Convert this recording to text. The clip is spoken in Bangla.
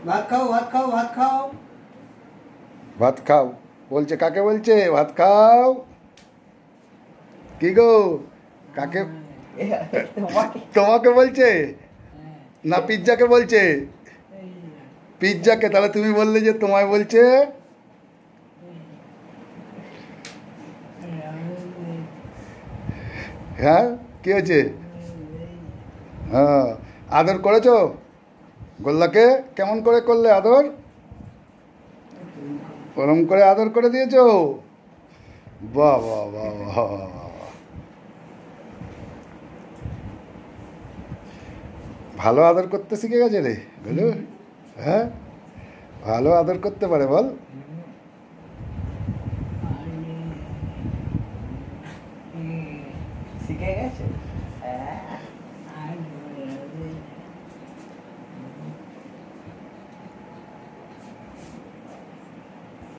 ভাত খাও, ভাত খাও, ভাত খাও। ভাত খাও বলছে, কাকে বলছে ভাত খাও? কি গো, কাকে? তোমাকে বলছে না পিৎজাকে বলছে? পিৎজাকে। তাহলে তুমি বললে যে তোমায় বলছে। হ্যাঁ, কি হয়েছে? হ্যাঁ, আদর করেছো গোল্লাকে? কেমন করে করলে আদর? ওরম করে আদর করে দিয়েছো? বাহ বাহ বাহ বাহ। ভালো আদর করতে শিখে গেছে রে গোলু। হ্যাঁ, ভালো আদর করতে পারে বল। শিখে গেছে।